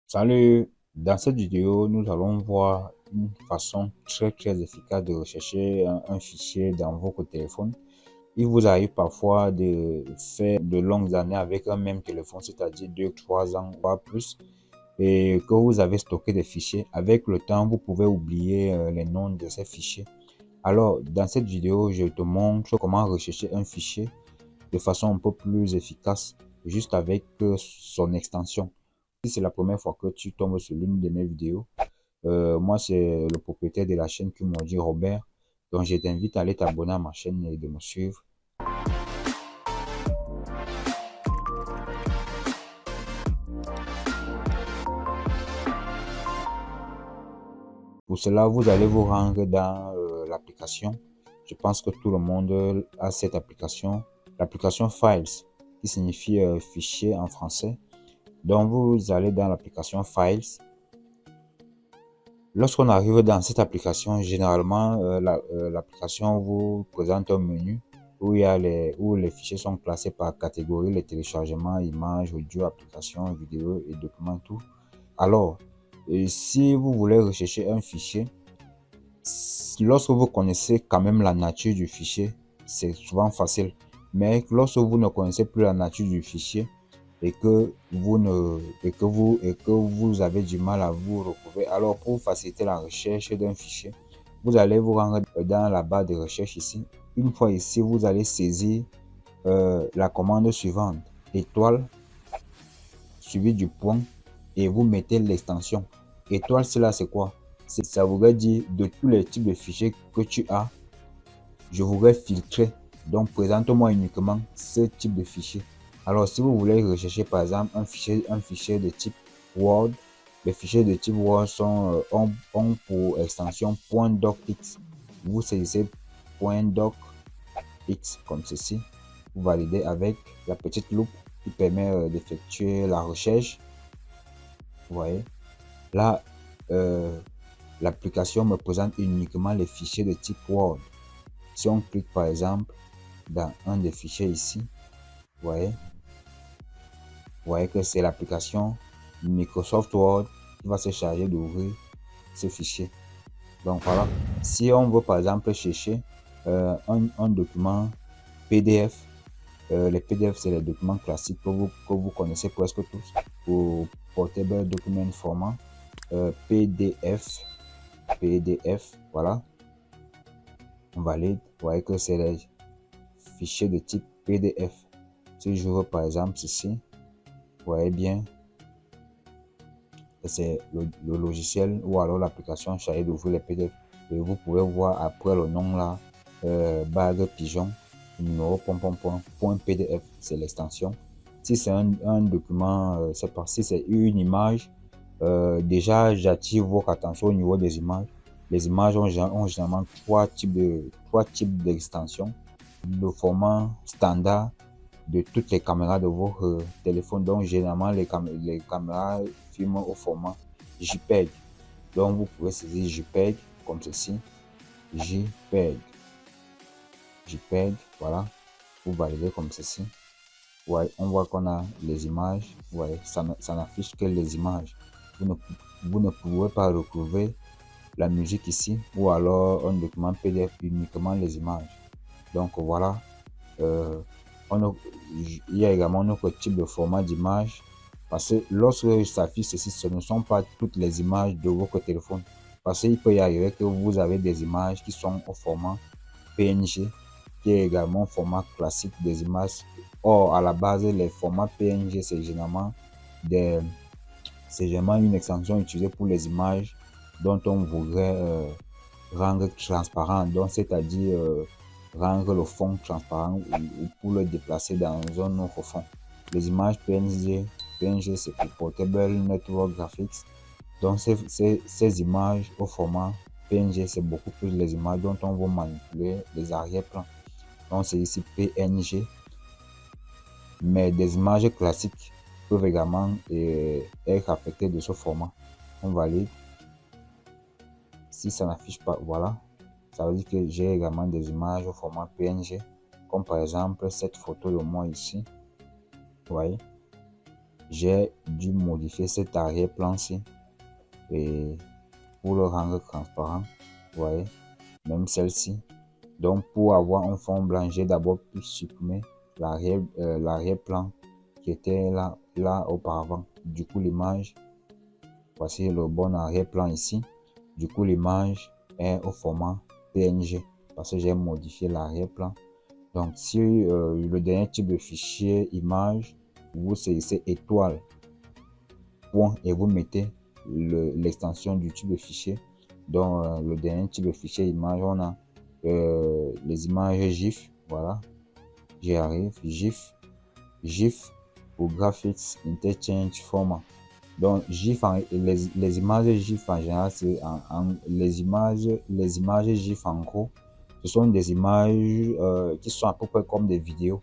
Salut, dans cette vidéo, nous allons voir une façon très efficace de rechercher un fichier dans votre téléphone. Il vous arrive parfois de faire de longues années avec un même téléphone, c'est-à-dire 2, 3 ans, voire plus, et que vous avez stocké des fichiers. Avec le temps, vous pouvez oublier les noms de ces fichiers. Alors, dans cette vidéo, je te montre comment rechercher un fichier de façon un peu plus efficace, juste avec son extension. Si c'est la première fois que tu tombes sur l'une de mes vidéos, moi c'est le propriétaire de la chaîne qui m'a dit Robert. Donc je t'invite à aller t'abonner à ma chaîne et de me suivre. Pour cela, vous allez vous rendre dans l'application. Je pense que tout le monde a cette application. L'application Files, qui signifie fichier en français. Donc vous allez dans l'application Files. Lorsqu'on arrive dans cette application, généralement, l'application vous présente un menu où où les fichiers sont classés par catégorie, les téléchargements, images, audio, applications, vidéos et documents, tout. Alors, si vous voulez rechercher un fichier, lorsque vous connaissez quand même la nature du fichier, c'est souvent facile. Mais lorsque vous ne connaissez plus la nature du fichier, et que vous avez du mal à vous retrouver, alors pour faciliter la recherche d'un fichier, vous allez vous rendre dans la barre de recherche ici. Une fois ici, vous allez saisir la commande suivante, étoile suivi du point, et vous mettez l'extension. Étoile, cela c'est quoi? Ça voudrait dire de tous les types de fichiers que tu as, je voudrais filtrer. Donc présente-moi uniquement ce type de fichier. Alors si vous voulez rechercher par exemple un fichier de type Word, les fichiers de type Word ont pour extension .docx. Vous saisissez .docx comme ceci. Vous validez avec la petite loupe qui permet d'effectuer la recherche. Vous voyez là, l'application me présente uniquement les fichiers de type Word. Si on clique par exemple dans un des fichiers ici, vous voyez que c'est l'application Microsoft Word qui va se charger d'ouvrir ce fichier. Donc voilà, si on veut par exemple chercher un document PDF, les PDF c'est les documents classiques que vous connaissez presque tous, pour Portable Document Format, PDF, voilà, on valide. Vous voyez que c'est les fichiers de type PDF. Si je veux par exemple ceci, vous voyez bien, c'est le logiciel ou alors l'application chargée d'ouvrir les PDF. Et vous pouvez voir après le nom là, bague pigeon, numéro point PDF, c'est l'extension. Si c'est un document, c'est pas si c'est une image, déjà j'attire votre attention au niveau des images. Les images ont généralement trois types d'extensions. Le format standard de toutes les caméras de votre téléphone. Donc généralement les caméras filment au format JPEG. Donc vous pouvez saisir JPEG comme ceci. JPEG, voilà. Vous validez comme ceci. Ouais, on voit qu'on a les images. Ouais, ça n'affiche que les images. Vous ne pouvez pas retrouver la musique ici ou alors un document PDF, uniquement les images. Donc voilà. Il y a également notre type de format d'image, parce que lorsque ça s'affiche ceci, ce ne sont pas toutes les images de votre téléphone, parce qu'il peut y arriver que vous avez des images qui sont au format PNG, qui est également un format classique des images. Or à la base, les formats PNG c'est généralement une extension utilisée pour les images dont on voudrait rendre transparent, donc c'est-à-dire rendre le fond transparent ou pour le déplacer dans un autre fond. Les images PNG c'est pour Portable Network Graphics. Donc ces images au format PNG, c'est beaucoup plus les images dont on va manipuler les arrière-plans. Donc c'est ici PNG. Mais des images classiques peuvent également être affectées de ce format. On valide. Si ça n'affiche pas, voilà. Ça veut dire que j'ai également des images au format PNG, comme par exemple cette photo de moi ici. Vous voyez, j'ai dû modifier cet arrière-plan-ci et pour le rendre transparent, vous voyez, même celle-ci. Donc pour avoir un fond blanc, j'ai d'abord pu supprimer l'arrière-plan qui était là auparavant. Du coup l'image, voici le bon arrière-plan ici. Du coup l'image est au format PNG parce que j'ai modifié l'arrière-plan. Donc si le dernier type de fichier image, vous saisissez étoile point et vous mettez l'extension du type de fichier. Donc le dernier type de fichier image, on a les images GIF, voilà, j'y arrive, GIF pour Graphics Interchange Format. Donc GIF, les images GIF en général, c'est les images GIF en gros, ce sont des images qui sont à peu près comme des vidéos,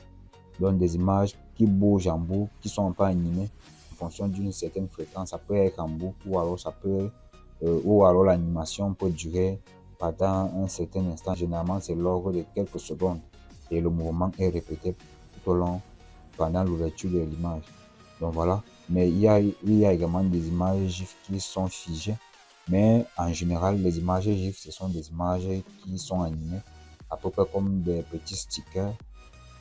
donc des images qui bougent en boucle, qui sont un peu animées en fonction d'une certaine fréquence. Ça peut être en boucle ou alors ça peut ou alors l'animation peut durer pendant un certain instant. Généralement, c'est l'ordre de quelques secondes et le mouvement est répété tout au long pendant l'ouverture de l'image. Donc voilà. Mais il y a également des images GIF qui sont figées. Mais en général, les images GIF, ce sont des images qui sont animées, à peu près comme des petits stickers.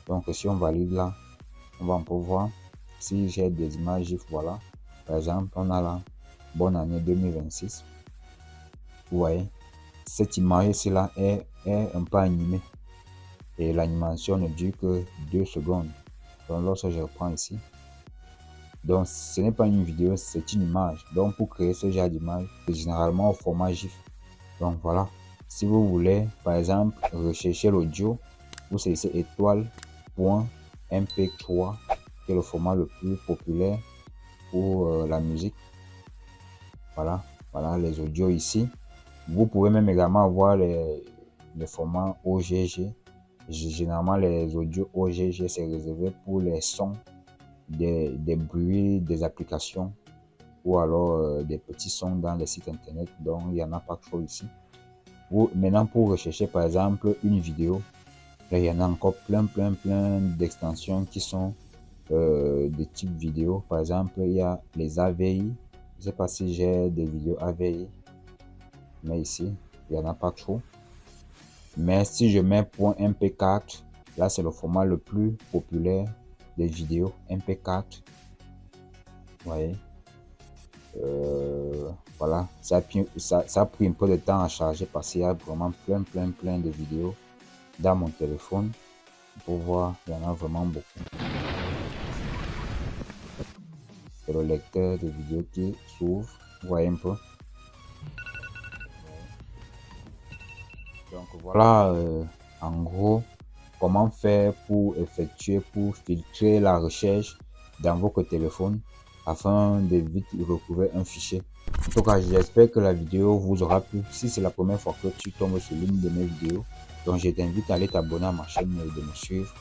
Donc si on valide là, on va pouvoir voir si j'ai des images GIF. Voilà. Par exemple, on a la bonne année 2026. Vous voyez, cette image-ci là est un peu animée. Et l'animation ne dure que 2 secondes. Donc lorsque je reprends ici, donc ce n'est pas une vidéo, c'est une image. Donc pour créer ce genre d'image, c'est généralement au format GIF. Donc voilà, si vous voulez par exemple rechercher l'audio, vous saisissez étoile.mp3 qui est le format le plus populaire pour la musique. Voilà, voilà les audios ici. Vous pouvez même également avoir les formats OGG. Généralement les audios OGG c'est réservé pour les sons, des bruits, des applications ou alors des petits sons dans les sites internet. Donc il n'y en a pas trop ici. Maintenant pour rechercher par exemple une vidéo, là il y en a encore plein d'extensions qui sont de type vidéo. Par exemple il y a les AVI. Je sais pas si j'ai des vidéos AVI, mais ici il n'y en a pas trop. Mais si je mets .mp4, là c'est le format le plus populaire des vidéos mp4. Vous voyez, voilà, ça a pris un peu de temps à charger parce qu'il y a vraiment plein de vidéos dans mon téléphone. Pour voir, il y en a vraiment beaucoup. C'est le lecteur de vidéos qui s'ouvre. Vous voyez un peu. Donc voilà en gros comment faire pour filtrer la recherche dans votre téléphone afin de vite retrouver un fichier. En tout cas, j'espère que la vidéo vous aura plu. Si c'est la première fois que tu tombes sur l'une de mes vidéos, donc je t'invite à aller t'abonner à ma chaîne et de me suivre